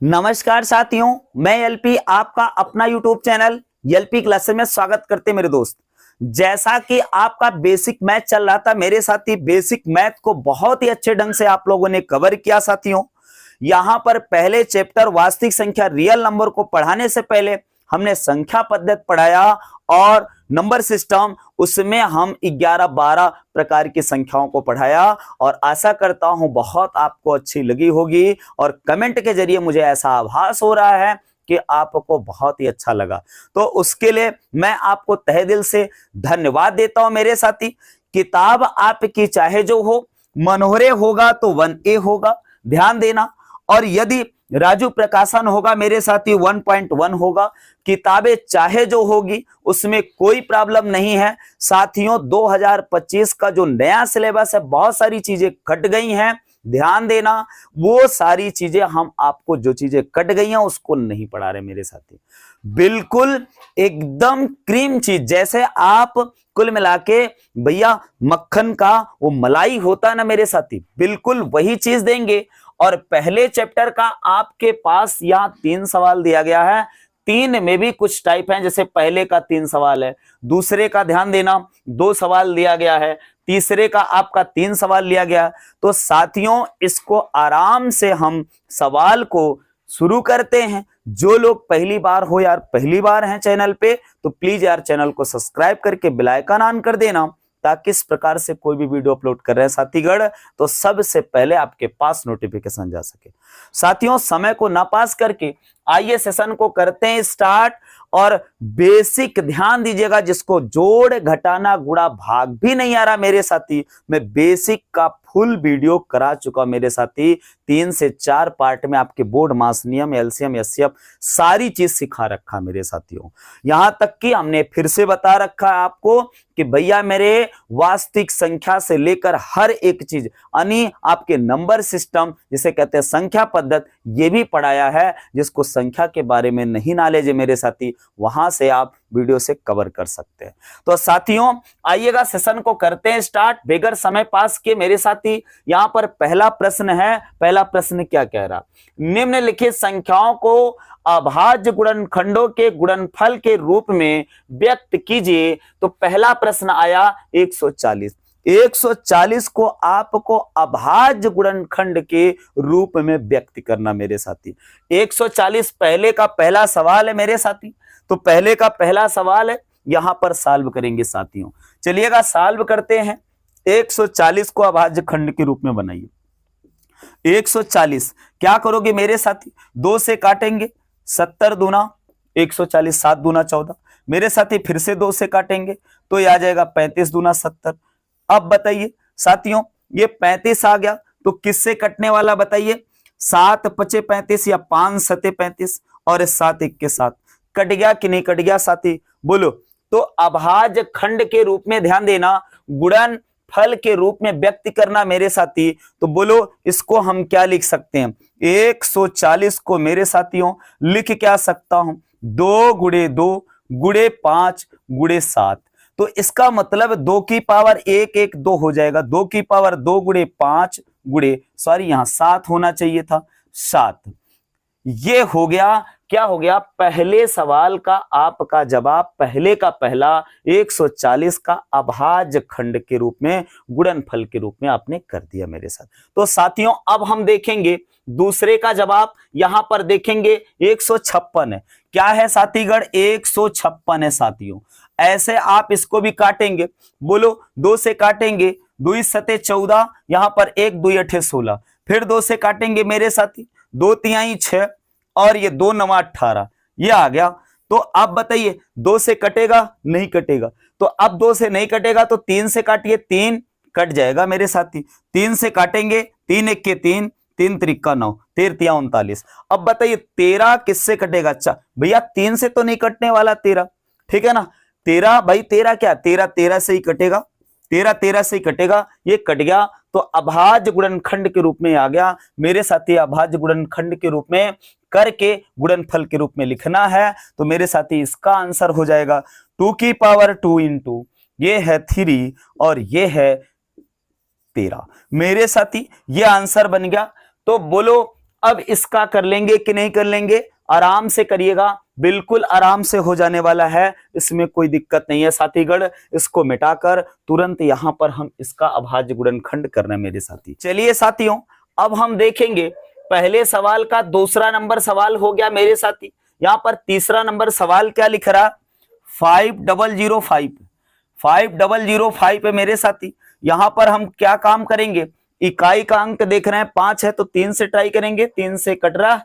नमस्कार साथियों, मैं एलपी आपका अपना यूट्यूब चैनल एलपी क्लासेस में स्वागत करते मेरे दोस्त। जैसा कि आपका बेसिक मैथ चल रहा था, मेरे साथी बेसिक मैथ को बहुत ही अच्छे ढंग से आप लोगों ने कवर किया साथियों। यहां पर पहले चैप्टर वास्तविक संख्या रियल नंबर को पढ़ाने से पहले हमने संख्या पद्धति पढ़ाया और नंबर सिस्टम, उसमें हम 11-12 प्रकार की संख्याओं को पढ़ाया और आशा करता हूं बहुत आपको अच्छी लगी होगी और कमेंट के जरिए मुझे ऐसा आभास हो रहा है कि आपको बहुत ही अच्छा लगा। तो उसके लिए मैं आपको तहे दिल से धन्यवाद देता हूं मेरे साथी। किताब आपकी चाहे जो हो, मनोहरे होगा तो 1A होगा, ध्यान देना। और यदि राजू प्रकाशन होगा मेरे साथी 1.1 होगा। किताबें चाहे जो होगी उसमें कोई प्रॉब्लम नहीं है साथियों। 2025 का जो नया सिलेबस है, बहुत सारी चीजें कट गई हैं, ध्यान देना। वो सारी चीजें हम आपको, जो चीजें कट गई हैं उसको नहीं पढ़ा रहे मेरे साथी। बिल्कुल एकदम क्रीम चीज, जैसे आप कुल मिला के भैया मक्खन का वो मलाई होता है ना मेरे साथी, बिल्कुल वही चीज देंगे। और पहले चैप्टर का आपके पास यहां 3 सवाल दिया गया है। 3 में भी कुछ टाइप हैं, जैसे पहले का 3 सवाल है, दूसरे का ध्यान देना 2 सवाल दिया गया है, तीसरे का आपका 3 सवाल लिया गया। तो साथियों इसको आराम से हम सवाल को शुरू करते हैं। जो लोग पहली बार हो यार, पहली बार हैं चैनल पे, तो प्लीज यार चैनल को सब्सक्राइब करके बेल आइकन ऑन कर देना, ताकि इस प्रकार से कोई भी वीडियो अपलोड कर रहे हैं साथीगढ़ तो सबसे पहले आपके पास नोटिफिकेशन जा सके। साथियों समय को ना पास करके आइए सेशन को करते हैं स्टार्ट। और बेसिक ध्यान दीजिएगा, जिसको जोड़ घटाना गुणा भाग भी नहीं आ रहा मेरे साथी, मैं बेसिक का फुल वीडियो करा चुका मेरे साथी। 3 से 4 पार्ट में आपके बोर्ड मास नियम, एलसीएम, एचसीएफ सारी चीज सिखा रखा मेरे साथियों। यहां तक कि हमने फिर से बता रखा है आपको कि भैया मेरे वास्तविक संख्या से लेकर हर एक चीज, यानी आपके नंबर सिस्टम जिसे कहते हैं संख्या पद्धति, ये भी पढ़ाया है। जिसको संख्या के बारे में नहीं नॉलेज है मेरे साथी, वहां से आप वीडियो से कवर कर सकते हैं। तो साथियों आइएगा सेशन को करते हैं स्टार्ट बेगर समय पास के मेरे साथी। यहां पर पहला प्रश्न है। पहला प्रश्न क्या कह रहा, निम्नलिखित संख्याओं को अभाज्य गुणनखंडों के गुणनफल के रूप में व्यक्त कीजिए। तो पहला प्रश्न आया 140। 140 को आपको अभाज्य गुणनखंड के रूप में व्यक्त करना मेरे साथी। 140 पहले का पहला सवाल है मेरे साथी। तो पहले का पहला सवाल है, यहां पर सॉल्व करेंगे साथियों। चलिएगा सॉल्व करते हैं। 140 को अभाज्य खंड के रूप में बनाइए। 140 क्या करोगे मेरे साथी, 2 से काटेंगे, 70 दूना 140, 7 दूना 14। मेरे साथी फिर से 2 से काटेंगे तो यह आ जाएगा 35 दूना 70। अब बताइए साथियों, ये 35 आ गया तो किससे कटने वाला बताइए, 7 पचे 35 या 5 सते 35 और 7 1 के 7। कट गया कि नहीं कट गया साथी, बोलो। तो अभाज्य खंड के रूप में ध्यान देना, गुणन फल के रूप में व्यक्त करना मेरे साथी। तो बोलो इसको हम क्या लिख सकते हैं, 140 को मेरे साथियों लिख क्या सकता हूं, 2 गुणे 2 गुणे 5 गुणे 7। तो इसका मतलब 2 की पावर 1 1 2 हो जाएगा। 2 की पावर 2 गुणे 5 गुणे, सॉरी यहां 7 होना चाहिए था, 7। ये हो गया, क्या हो गया, पहले सवाल का आपका जवाब, पहले का पहला 140 का अभाज्य खंड के रूप में, गुणनफल के रूप में आपने कर दिया मेरे साथ। तो साथियों अब हम देखेंगे दूसरे का जवाब। यहां पर देखेंगे 156 है। क्या है साथीगढ़, 156 है साथियों। ऐसे आप इसको भी काटेंगे, बोलो 2 से काटेंगे, 2 सते 14, यहां पर 1 2 8 16। फिर 2 से काटेंगे मेरे साथी, 2 तिहाई 6 और ये 2 9 18, ये आ गया। तो अब बताइए 2 से कटेगा नहीं कटेगा, तो अब 2 से नहीं कटेगा तो 3 से काटिए, 3 कट जाएगा मेरे साथी। 3 से काटेंगे, 3 1 के 3, 3 त्रिका 9, 13 तिया 39। अब बताइए 13 किससे कटेगा, अच्छा भैया 3 से तो नहीं कटने वाला 13, ठीक है ना। 13 भाई 13 क्या, 13 13 से ही कटेगा, 13 13 से ही कटेगा, ये कट गया। तो अभाज्य गुणनखंड के रूप में आ गया मेरे साथी। अभाज्य गुणनखंड के रूप में करके गुणनफल के रूप में लिखना है। तो मेरे साथी इसका आंसर हो जाएगा 2 की पावर 2 इंटू, ये है 3 और ये है 13 मेरे साथी, ये आंसर बन गया। तो बोलो अब इसका कर लेंगे कि नहीं कर लेंगे, आराम से करिएगा, बिल्कुल आराम से हो जाने वाला है, इसमें कोई दिक्कत नहीं है साथीगण। इसको मिटाकर तुरंत यहां पर हम इसका अभाज्य गुणनखंड करना है मेरे साथी। चलिए साथियों, अब हम देखेंगे पहले सवाल का दूसरा नंबर सवाल हो गया मेरे साथी। यहां पर तीसरा नंबर सवाल क्या लिख रहा, 5005 5005 है मेरे साथी। यहां पर हम क्या काम करेंगे, इकाई का अंक देख रहे हैं 5 है तो 3 से ट्राई करेंगे, 3 से कट रहा,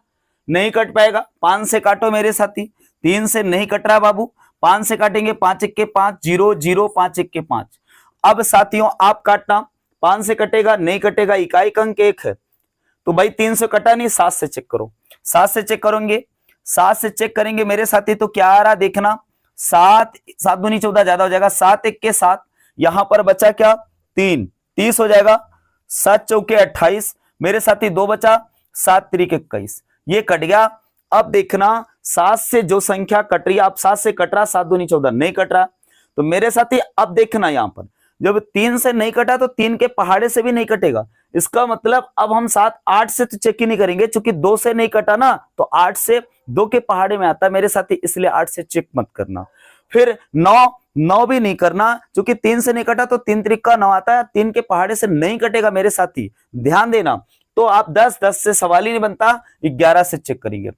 नहीं कट पाएगा, 5 से काटो मेरे साथी, 3 से नहीं कट रहा बाबू, 5 से काटेंगे, 5 1 के 5 0 0 5 1 के 5। अब साथियों आप काटना, 5 से कटेगा नहीं कटेगा, इकाई का अंक 1 है तो भाई 3 से कटा नहीं, 7 से चेक करो, 7 से चेक करोगे, 7 से चेक करेंगे मेरे साथी तो क्या आ रहा देखना, 7 7 दूनी 14 ज्यादा हो जाएगा, 7 1 के 7, यहां पर बचा क्या 3, 30 हो जाएगा, 7 चौके 28 मेरे साथी, 2 बचा, 7 3 21, ये कट गया। अब देखना 7 से जो संख्या कट रही है, आप 7 से कट रहा, 7 दूनी 14 नहीं कट रहा, तो मेरे साथी अब देखना यहां पर जब 3 से नहीं कटा तो 3 के पहाड़े से भी नहीं कटेगा, इसका मतलब अब हम 7 8 से तो चेक ही नहीं करेंगे, क्योंकि 2 से नहीं कटा ना, तो 8 से 2 के पहाड़े में आता है मेरे साथी, इसलिए 8 से चेक मत करना। फिर 9 भी नहीं करना, क्योंकि 3 से नहीं कटा तो 3 त्रिका 9 आता है, 3 के पहाड़े से नहीं कटेगा मेरे साथी, ध्यान देना। तो आप 10 से सवाल ही नहीं बनता, 11 से चेक करेंगे,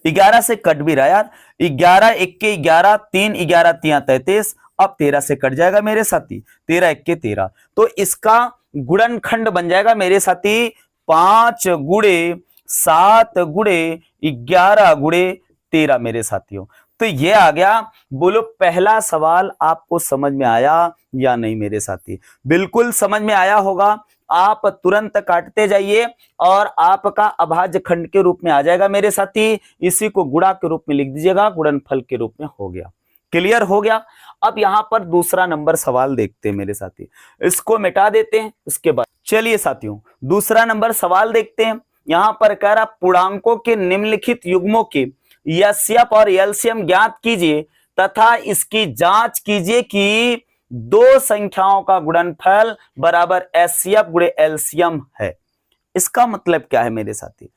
11 से कट भी रहा यार, 11 1 के 11 3 11 3 33, अब 13 से कट जाएगा मेरे साथी, 13 1 के 13, तो इसका गुणनखंड बन जाएगा मेरे साथी 5 गुणे 7 गुणे 11 गुणे 13 मेरे साथियों। तो ये आ गया, बोलो पहला सवाल आपको समझ में आया या नहीं मेरे साथी, बिल्कुल समझ में आया होगा। आप तुरंत काटते जाइए और आपका अभाज्य खंड के रूप में आ जाएगा मेरे साथी, इसी को गुणा के रूप में लिख दीजिएगा, गुणनफल के रूप में हो गया, क्लियर हो गया। अब यहां पर दूसरा नंबर सवाल देखते हैं मेरे साथी, इसको मिटा देते हैं, इसके बाद चलिए साथियों दूसरा नंबर सवाल देखते हैं। यहां पर कह रहा पूर्णांकों के निम्नलिखित युग्मों के यस्यप और एलसीएम ज्ञात कीजिए तथा इसकी जांच कीजिए कि दो संख्याओं का गुणनफल बराबर एचसीएफ गुणे एलसीएम है। इसका मतलब क्या है मेरे साथी,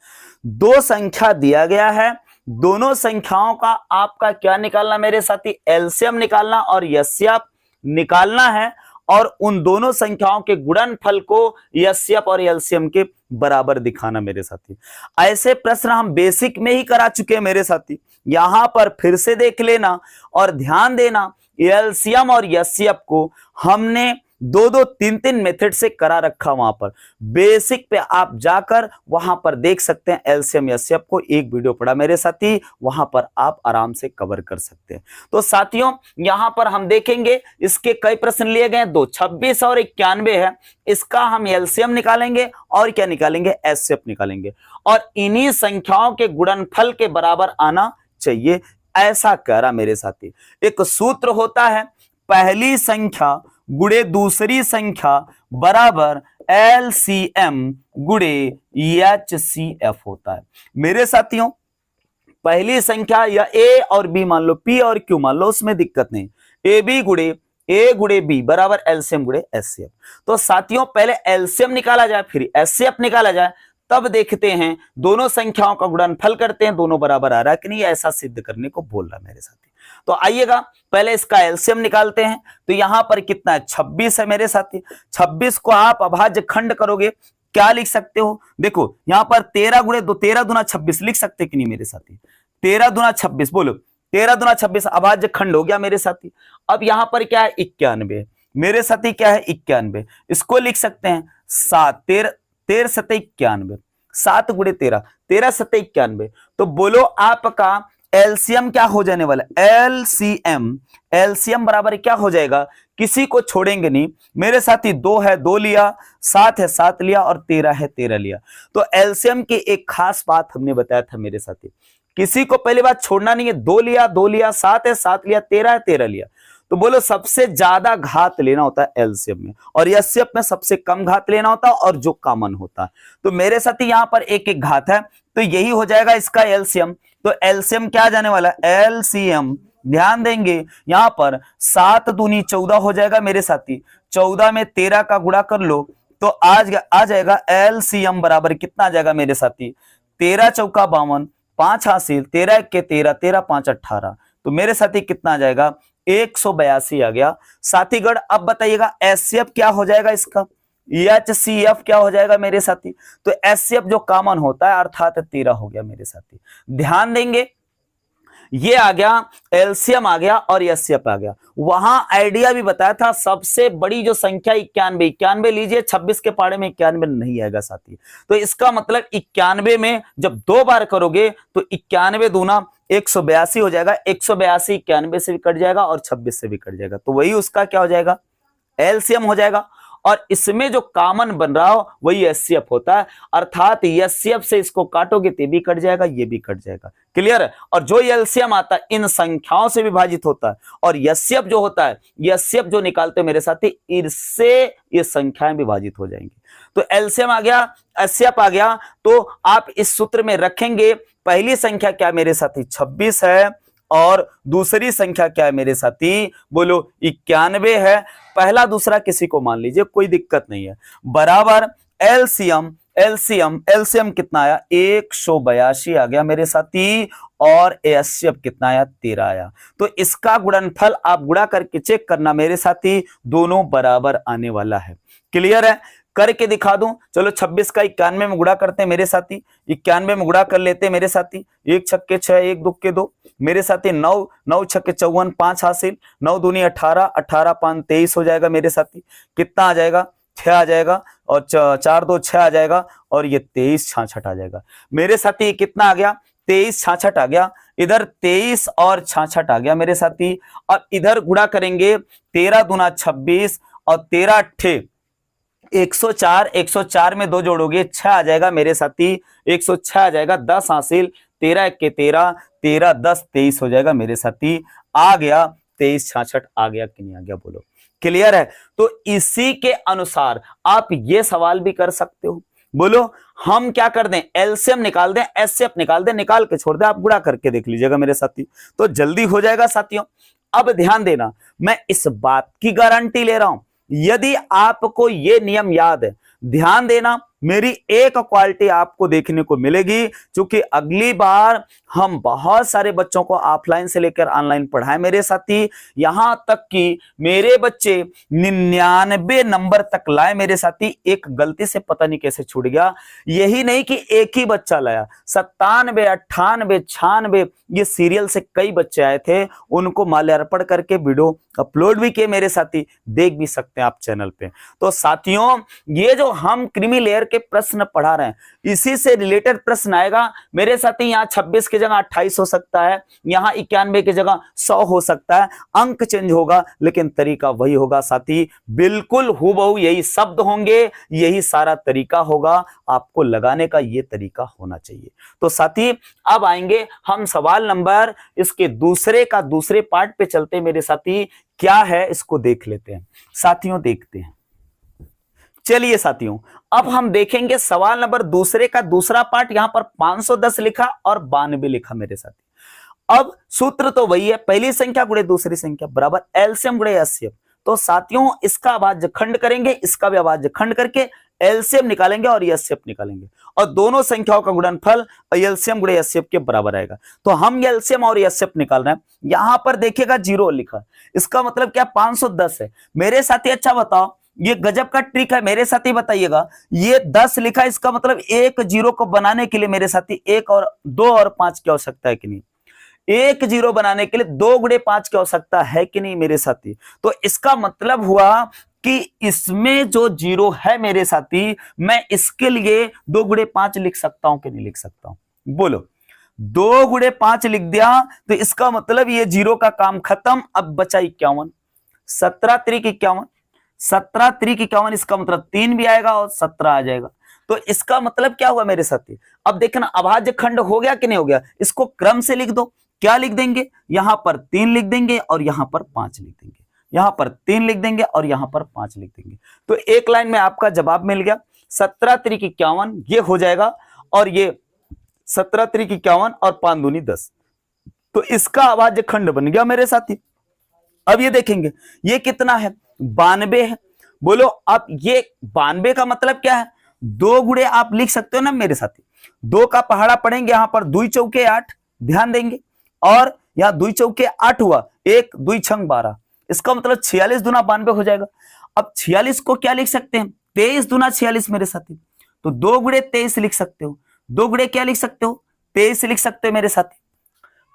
दो संख्या दिया गया है, दोनों संख्याओं का आपका क्या निकालना मेरे साथी, एलसीएम निकालना और एचसीएफ निकालना है, और उन दोनों संख्याओं के गुणनफल को एचसीएफ और एलसीएम के बराबर दिखाना मेरे साथी। ऐसे प्रश्न हम बेसिक में ही करा चुके हैं मेरे साथी, यहां पर फिर से देख लेना और ध्यान देना, एलसीएम और एचसीएफ को हमने 2-2 3-3 मेथड से करा रखा, वहां पर बेसिक पे आप जाकर वहां पर देख सकते हैं, एलसीएम एचसीएफ को एक वीडियो पड़ा मेरे साथी, वहां पर आप आराम से कवर कर सकते हैं। तो साथियों यहां पर हम देखेंगे इसके कई प्रश्न लिए गए, 2 26 और 91 है, इसका हम एलसीएम निकालेंगे और क्या निकालेंगे, एचसीएफ निकालेंगे, और इन्हीं संख्याओं के गुणनफल के बराबर आना चाहिए, ऐसा कह रहा मेरे साथी। एक सूत्र होता है, पहली संख्या गुणे दूसरी संख्या बराबर एलसीएम गुणे एचसीएफ होता है मेरे साथियों। पहली संख्या या ए और बी मान लो, पी और क्यू मान लो, उसमें दिक्कत नहीं, ए बी गुणे ए गुणे बी बराबर एलसीएम गुणे एचसीएफ। तो साथियों पहले एलसीएम निकाला जाए फिर एचसीएफ निकाला जाए, तब देखते हैं दोनों संख्याओं का गुणनफल करते हैं, दोनों बराबर आ रहा है कि नहीं, ऐसा सिद्ध करने को बोल रहा है मेरे साथी। तो आइएगा पहले इसका एलसीएम निकालते हैं, तो यहां पर कितना है, 26 है मेरे साथी। 26 को आप अभाज्य खंड करोगे, क्या लिख सकते हो, देखो यहां पर 13 गुणे 2, 13 दूना 26 लिख सकते कि नहीं मेरे साथी, 13 दूना 26 बोलो, 13 दूना 26 अभाज्य खंड हो गया मेरे साथी। अब यहां पर क्या है, 91 मेरे साथी, क्या है 91, इसको लिख सकते हैं 7 13 7 91, 7 गुणे 13 13 7 91। तो बोलो आपका एलसीएम क्या हो जाने वाला, एलसीएम बराबर क्या हो जाएगा, किसी को छोड़ेंगे नहीं मेरे साथी, 2 है 2 लिया, 7 है 7 लिया, और 13 है 13 लिया। तो एलसीएम की एक खास बात हमने बताया था मेरे साथी, किसी को पहली बात छोड़ना नहीं है, 2 लिया 2 लिया, 7 है 7 लिया, 13 है 13 लिया। तो बोलो सबसे ज्यादा घात लेना होता है एलसीएम में, और एचसीएफ में सबसे कम घात लेना होता है, और जो कॉमन होता है। तो मेरे साथी यहां पर एक एक घात है, तो यही हो जाएगा इसका एलसीएम। तो एलसीएम क्या जाने वाला, एलसीएम ध्यान देंगे यहां पर 7 दूनी 14 हो जाएगा मेरे साथी, 14 में 13 का गुणा कर लो, तो आज आ जाएगा एलसीएम बराबर कितना आ जाएगा मेरे साथी, 13 चौका 52, 5 हासिल, 13 के 13, 13 5 18, तो मेरे साथी कितना आ जाएगा 182 आ गया। साथीगण अब बताइएगा एचसीएफ क्या हो जाएगा इसका, एचसीएफ क्या हो जाएगा मेरे साथी, तो एचसीएफ जो कॉमन होता है अर्थात 13 हो गया मेरे साथी। ध्यान देंगे ये आ गया, एलसीएम आ गया और एचसीएफ आ गया। वहां आइडिया भी बताया था सबसे बड़ी जो संख्या 91, 91 लीजिए, 26 के पाड़े में 91 नहीं आएगा साथी, तो इसका मतलब 91 में जब 2 बार करोगे तो 91 दूना 182 हो जाएगा, 182 91 से भी कट जाएगा और 26 से भी कट जाएगा, तो वही उसका क्या हो जाएगा एलसीएम हो जाएगा। और इसमें जो कॉमन बन रहा हो वही एचसीएफ होता है, अर्थात एचसीएफ से इसको काटोगे तो भी कट जाएगा, ये भी कट जाएगा। क्लियर है। और जो एलसीएम आता है इन संख्याओं से विभाजित होता है, और एचसीएफ जो होता है, एचसीएफ जो निकालते हैं मेरे साथी, इससे ये संख्याएं विभाजित हो जाएंगी। तो एलसीएम आ गया, एचसीएफ आ गया, तो आप इस सूत्र में रखेंगे पहली संख्या क्या मेरे साथी 26 है, और दूसरी संख्या क्या है मेरे साथी, बोलो 91 है। पहला दूसरा किसी को मान लीजिए, कोई दिक्कत नहीं है, बराबर एलसीएम, एलसीएम कितना आया 182 आ गया मेरे साथी, और एचसीएफ कितना आया 13 आया। तो इसका गुणनफल आप गुणा करके चेक करना मेरे साथी, दोनों बराबर आने वाला है। क्लियर है, करके दिखा दूं, चलो 26 का 91 में गुणा करते हैं मेरे साथी, 91 में गुणा कर लेते हैं मेरे साथी, 1 छक्के 6, 1 दुक्के 2 मेरे साथी, 9 9 छक्के 54, 5 हासिल, 9 दूनी 18, 18 5 23 हो जाएगा मेरे साथी, कितना आ जाएगा 6 आ जाएगा, और 4 2 6 आ जाएगा, और ये 23 66 आ जाएगा मेरे साथी। कितना आ गया 23 66 आ गया, इधर 23 और 66 आ गया मेरे साथी। अब इधर गुणा करेंगे, 13 दूना 26 और 13 अट्ठे 104, 104 में 2 जोड़ोगे 6 आ जाएगा मेरे साथी, 106 आ जाएगा, 10 हासिल, 13 के 13, 13 10 23 हो जाएगा मेरे साथी। आ गया 23 66 आ गया कि नहीं आ गया, बोलो। क्लियर है। तो इसी के अनुसार आप ये सवाल भी कर सकते हो, बोलो हम क्या कर दें, एलसीएम निकाल दें, एचसीएफ निकाल दें, निकाल के छोड़ दें, आप गुणा करके देख लीजिएगा मेरे साथी, तो जल्दी हो जाएगा साथियों। अब ध्यान देना, मैं इस बात की गारंटी ले रहा हूं, यदि आपको ये नियम याद है, ध्यान देना, मेरी एक क्वालिटी आपको देखने को मिलेगी, क्योंकि अगली बार हम बहुत सारे बच्चों को ऑफलाइन से लेकर ऑनलाइन पढ़ाएं मेरे साथी, यहां तक कि मेरे बच्चे 99 नंबर तक लाए मेरे साथी। एक गलती से पता नहीं कैसे छूट गया, यही नहीं कि एक ही बच्चा लाया, 97 98 96 ये सीरियल से कई बच्चे आए थे, उनको माल्यार्पण करके वीडियो अपलोड भी किए मेरे साथी, देख भी सकते हैं आप चैनल पे। तो साथियों ये जो हम क्रीमी लेयर के प्रश्न पढ़ा रहे हैं, इसी से रिलेटेड प्रश्न आएगा मेरे साथी। यहाँ 26 की जगह 28 हो सकता है, यहाँ 91 की जगह 100 हो सकता है, अंक चेंज होगा लेकिन तरीका वही होगा साथी, बिल्कुल हूबहू यही शब्द होंगे, यही सारा तरीका होगा, आपको लगाने का ये तरीका होना चाहिए। तो साथी अब आएंगे हम सवाल नंबर इसके दूसरे पार्ट पे चलते हैं मेरे साथी, क्या है इसको देख लेते हैं साथियों, देखते हैं। चलिए साथियों अब हम देखेंगे सवाल नंबर दूसरे का दूसरा पार्ट, यहां पर 510 लिखा और 92 लिखा मेरे साथी। अब सूत्र तो वही है, पहली संख्या गुणे दूसरी संख्या बराबर एलसीएम गुणे एचसीएफ। तो साथियों इसका अभाज्य खंड करेंगे, इसका भी अभाज्य खंड करके एलसीएम निकालेंगे और एचसीएफ निकालेंगे, और दोनों संख्याओं का गुणनफल एलसीएम गुणे एचसीएफ के बराबर आएगा। तो हम एलसीएम और एचसीएफ निकाल रहे हैं, यहां पर देखिएगा 0 लिखा, इसका मतलब क्या 510 है मेरे साथी। अच्छा बताओ, ये गजब का ट्रिक है मेरे साथी, बताइएगा ये 10 लिखा, इसका मतलब एक 0 को बनाने के लिए मेरे साथी 1 और 2 और 5 की आवश्यकता है कि नहीं, एक 0 बनाने के लिए 2 गुणे 5 की आवश्यकता है कि नहीं मेरे साथी। तो इसका मतलब हुआ कि इसमें जो 0 है मेरे साथी, मैं इसके लिए 2 गुणे 5 लिख सकता हूं कि नहीं लिख सकता हूं, बोलो। 2 गुणे 5 लिख दिया तो इसका मतलब ये 0 का काम खत्म। अब बचा 51, 17 त्रिक 51, 17 त्रिक 51, इसका मतलब 3 भी आएगा और 17 आ जाएगा। तो इसका मतलब क्या हुआ मेरे साथी, अब देखना अभाज्य खंड हो गया कि नहीं हो गया। इसको क्रम से लिख दो, क्या लिख देंगे, यहां पर 3 लिख देंगे और यहां पर 5 लिख देंगे, यहां पर 3 लिख देंगे और यहां पर 5 लिख देंगे। तो एक लाइन में आपका जवाब मिल गया, 17 त्रिक 51 ये हो जाएगा, और ये 17 त्रिक 51 और 5 दूनी 10, तो इसका अभाज्य खंड बन गया मेरे साथी। अब ये देखेंगे ये कितना है, 92 है, बोलो अब ये 92 का मतलब क्या है, 2 गुणे आप लिख सकते हो ना मेरे साथी, 2 का पहाड़ा पढ़ेंगे यहां पर 2 चौके 8, ध्यान देंगे, और यहां 2 चौके 8 हुआ, 1 2 छंग 12, इसका मतलब 46 दूना 92 हो जाएगा। अब 46 को क्या लिख सकते हैं, 23 दूना 46 मेरे साथी, तो 2 गुणे 23 लिख सकते हो, 2 गुणे क्या लिख सकते हो, 23 लिख सकते हो मेरे साथी,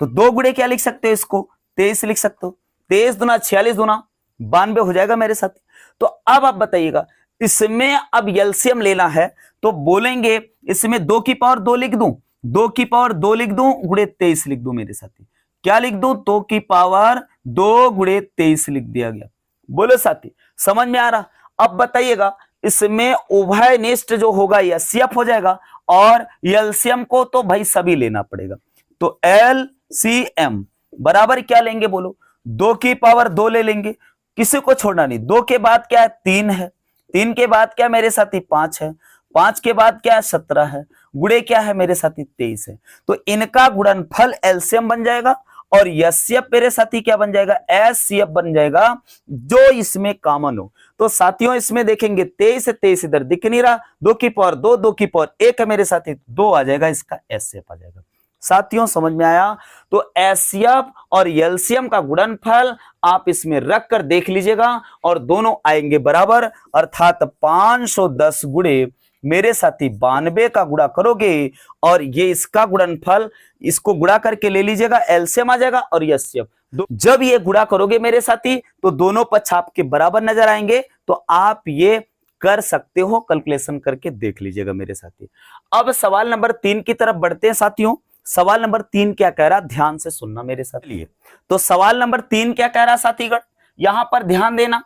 तो 2 गुणे क्या लिख सकते हो, इसको 23 लिख सकते हो, 23 दूना 46 दूना 92 हो जाएगा मेरे साथी। तो अब आप बताइएगा इसमें अब एलसीएम लेना है, तो बोलेंगे इसमें 2 की पावर 2 लिख दूं, 2 की पावर 2 लिख दूं, गुणे 23 लिख दूं मेरे साथी, क्या लिख दूं, 2 की पावर 2 गुणे 23 लिख दिया गया। बोलो साथी समझ में आ रहा। अब बताइएगा इसमें उभयनिष्ठ जो होगा एचसीएफ हो जाएगा, और एलसीएम को तो भाई सभी लेना पड़ेगा, तो एलसीएम बराबर क्या लेंगे बोलो, 2 की पावर 2 ले लेंगे, किसी को छोड़ना नहीं, 2 के बाद क्या है 3 है, 3 के बाद क्या मेरे साथी 5 है, 5 के बाद क्या है 17 है, गुणे क्या है मेरे साथी 23 है, तो इनका गुणनफल एलसीएम बन जाएगा, और एचसीएफ मेरे साथी क्या बन जाएगा, एचसीएफ बन जाएगा, जो इसमें कॉमन हो। तो साथियों इसमें देखेंगे 23 से 23 इधर दिख नहीं रहा, 2 की पावर 2, 2 की पावर 1 है मेरे साथी, 2 आ जाएगा, इसका एचसीएफ आ जाएगा। साथियों समझ में आया। तो एचसीएफ और एलसीएम का गुणनफल आप इसमें रख कर देख लीजिएगा, और दोनों आएंगे बराबर, अर्थात 510 गुणे मेरे साथी 92 का गुणा करोगे, और ये इसका गुणनफल, इसको गुणा करके ले लीजिएगा, एलसीएम आ जाएगा और एचसीएफ। जब ये गुणा करोगे मेरे साथी तो दोनों पक्ष आपके बराबर नजर आएंगे, तो आप ये कर सकते हो, कैलकुलेशन करके देख लीजिएगा मेरे साथी। अब सवाल नंबर 3 की तरफ बढ़ते हैं साथियों। सवाल नंबर 3 क्या कह रहा, ध्यान से सुनना मेरे साथ। लिए तो सवाल नंबर 3 क्या कह रहा साथीगण, यहां पर ध्यान देना,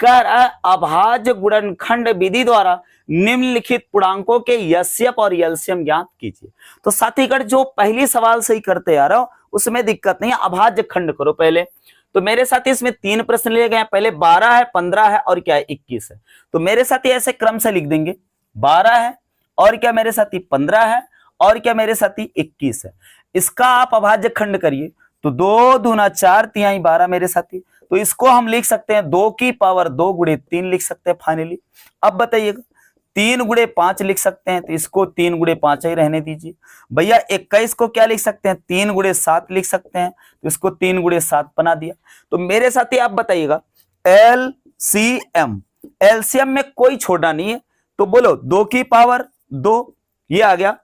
कर अभाज्य गुणनखंड विधि द्वारा निम्नलिखित पूर्णांकों के एचसीएफ और एलसीएम ज्ञात कीजिए। तो साथीगण जो पहली सवाल से ही करते आ रहा हो उसमें दिक्कत नहीं है, अभाज्य खंड करो पहले। तो मेरे साथी इसमें 3 प्रश्न लिए गए, पहले 12 है, 15 है और क्या है 21 है। तो मेरे साथी ऐसे क्रम से लिख देंगे, 12 है और क्या मेरे साथी 15 है और क्या मेरे साथी 21 है। इसका आप अभाज्य खंड करिए, तो 2 दूना 4 तिहाई 12 मेरे साथी। तो इसको हम लिख सकते हैं 2 की पावर 2 गुणे 3 लिख सकते हैं फाइनली। अब बताइएगा 3 गुणे 5 लिख सकते हैं, तो इसको 3 गुणे 5 ही रहने दीजिए भैया। 21 को क्या लिख सकते हैं, 3 गुणे 7 लिख सकते हैं, तो इसको 3 गुणे 7 बना दिया। तो मेरे साथी आप बताइएगा एलसीएम, एलसीएम में कोई छोड़ना नहीं है, तो बोलो 2 की पावर 2 ये आ गया,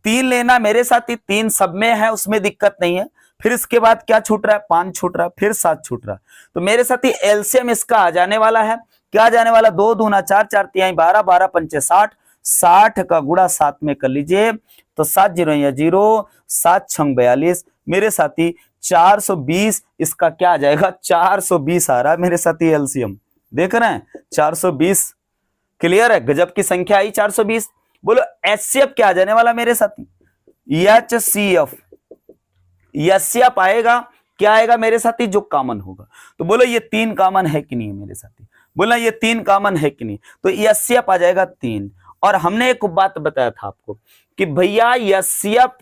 3 लेना मेरे साथी, 3 सब में है उसमें दिक्कत नहीं है। फिर इसके बाद क्या छूट रहा है, 5 छूट रहा है, फिर 7 छूट रहा है। तो मेरे साथी एलसीएम इसका आ जाने वाला है, क्या आ जाने वाला, 2 दूना 4, 4 तिहाई 12, 12 पंचे 60, 60 का गुणा 7 में कर लीजिए, तो 7 जीरो या 0, 7 छंग 42 मेरे साथी 420, इसका क्या आ जाएगा 420 आ रहा है मेरे साथी एलसीएम, देख रहे हैं 420, क्लियर है, गजब की संख्या आई 420। बोलो एचसीएफ क्या आ जाने वाला मेरे साथी, एचसीएफ, एचसीएफ आएगा, क्या आएगा मेरे साथी, जो कॉमन होगा। तो बोलो ये 3 कॉमन है कि नहीं है मेरे साथी, बोला ये 3 कॉमन है कि नहीं, तो एचसीएफ आ जाएगा 3। और हमने एक बात बताया था आपको कि भैया एचसीएफ,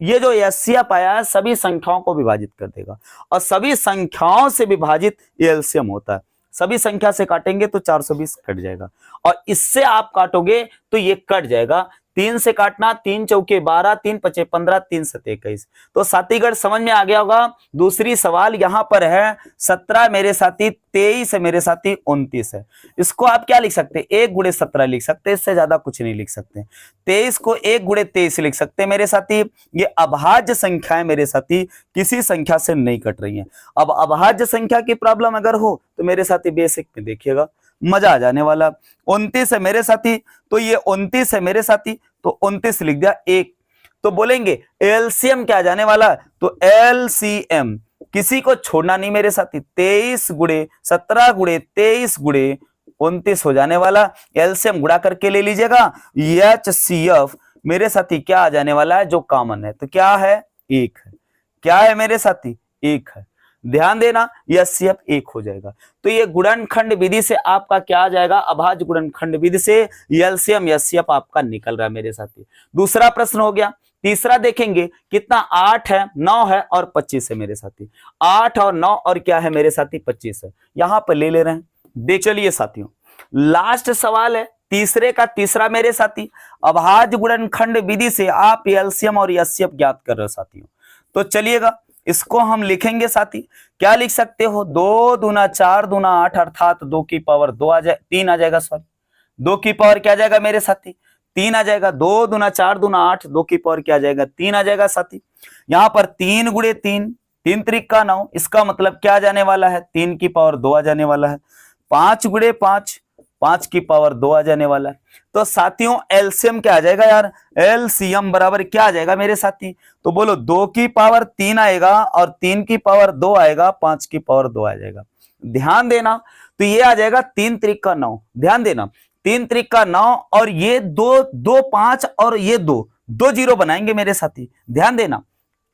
ये जो एचसीएफ आया है सभी संख्याओं को विभाजित कर देगा, और सभी संख्याओं से विभाजित एलसीएम होता है। सभी संख्या से काटेंगे तो 420 कट जाएगा, और इससे आप काटोगे तो ये कट जाएगा। 3 से काटना, 3 चौके 12, 3 पचे 15, 3 सते 21। तो साथीगढ़ समझ में आ गया होगा। दूसरी सवाल यहां पर है 17 मेरे साथी, 23 है मेरे साथी, 29 है। इसको आप क्या लिख सकते हैं, 1 गुणे 17 लिख सकते हैं, इससे ज्यादा कुछ नहीं लिख सकते। 23 को 1 गुणे 23 लिख सकते हैं मेरे साथी। ये अभाज्य संख्या है मेरे साथी, किसी संख्या से नहीं कट रही है। अब अभाज्य संख्या की प्रॉब्लम अगर हो तो मेरे साथी बेसिक में देखिएगा, मजा आ जाने वाला। 29 है मेरे साथी, तो ये 29 है मेरे साथी, तो 29 लिख दिया 1। तो बोलेंगे एलसीएम क्या जाने वाला, तो एलसीएम किसी को छोड़ना नहीं मेरे साथी, 23 गुणे 17 गुणे 23 गुणे 29 हो जाने वाला। एलसीएम गुणा करके ले लीजिएगा। एचसीएफ मेरे साथी क्या आ जाने वाला है, जो कॉमन है, तो क्या है 1 है। क्या है मेरे साथी, 1 है। ध्यान देना एचसीएफ 1 हो जाएगा। तो ये गुणनखंड विधि से आपका क्या आ जाएगा, अभाज्य गुणनखंड विधि से एलसीएम एचसीएफ आपका निकल रहा है मेरे साथी। दूसरा प्रश्न हो गया। तीसरा देखेंगे कितना, 8 है, 9 है और 25 है मेरे साथी। 8 और 9 और क्या है मेरे साथी, 25 है। यहां पर ले रहे हैं, देख चलिए साथियों। लास्ट सवाल है तीसरे का तीसरा मेरे साथी। अभाज्य गुणनखंड विधि से आप एलसीएम और एचसीएफ ज्ञात कर रहे हो साथियों। तो चलिएगा इसको हम लिखेंगे साथी। क्या लिख सकते हो, 2 दूना 4 दूना 8 अर्थात 2 की पावर 2 आ जाए 3 आ जाएगा। सॉरी 2 की पावर क्या आ जाएगा मेरे साथी, 3 आ जाएगा। 2 दूना 4 दूना 8, 2 की पावर क्या आ जाएगा, 3 आ जाएगा साथी। यहाँ पर 3 गुणे 3, 3 त्रिका 9, इसका मतलब क्या आ जाने वाला है, 3 की पावर 2 आ जाने वाला है। 5 गुणे 5, 5 की पावर 2 आ जाने वाला है। तो साथियों एलसीएम क्या आ जाएगा यार, एलसीएम बराबर क्या आ जाएगा मेरे साथी, तो बोलो 2 की पावर 3 आएगा और 3 की पावर 2 आएगा, 5 की पावर 2 आ जाएगा। ध्यान देना, तो ये आ जाएगा 3 त्रिका 9। ध्यान देना 3 त्रिका 9 और ये 2 2 5 और ये 2 2 जीरो बनाएंगे मेरे साथी। ध्यान देना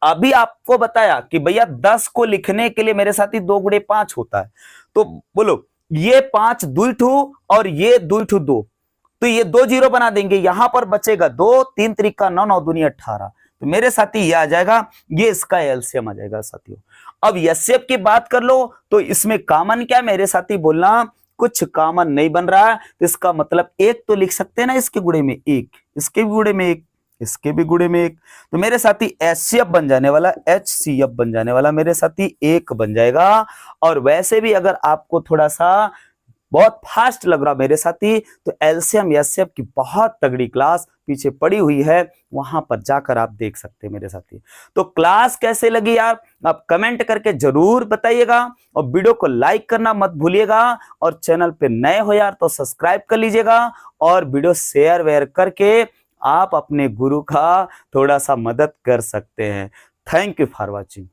अभी आपको बताया कि भैया 10 को लिखने के लिए मेरे साथी 2 गुणे 5 होता है। तो बोलो ये 5 दुईठू और ये दुईठू 2, तो ये 2 जीरो बना देंगे। यहां पर बचेगा 2, 3 त्रिका 9, 9 दूनी 18। तो मेरे साथी ये आ जाएगा, ये इसका एलसीएम आ जाएगा साथियों। अब एचसीएफ की बात कर लो तो इसमें कॉमन क्या मेरे साथी, बोलना कुछ कॉमन नहीं बन रहा है, तो इसका मतलब एक तो लिख सकते हैं ना, इसके गुणे में एक, इसके भी गुणे में एक, इसके भी गुणे में एक। तो मेरे साथी एचसीएफ बन जाने वाला, एचसीएफ बन जाने वाला मेरे साथी 1 बन जाएगा। और वैसे भी अगर आपको थोड़ा सा बहुत फास्ट लग रहा मेरे साथी, तो एलसीएम एचसीएफ की बहुत तगड़ी क्लास पीछे पड़ी हुई है, वहां पर जाकर आप देख सकते हैं मेरे साथी। तो क्लास कैसे लगी यार, आप कमेंट करके जरूर बताइएगा और वीडियो को लाइक करना मत भूलिएगा। और चैनल पे नए हो यार तो सब्सक्राइब कर लीजिएगा और वीडियो शेयर वेयर करके आप अपने गुरु का थोड़ा सा मदद कर सकते हैं। Thank you for watching.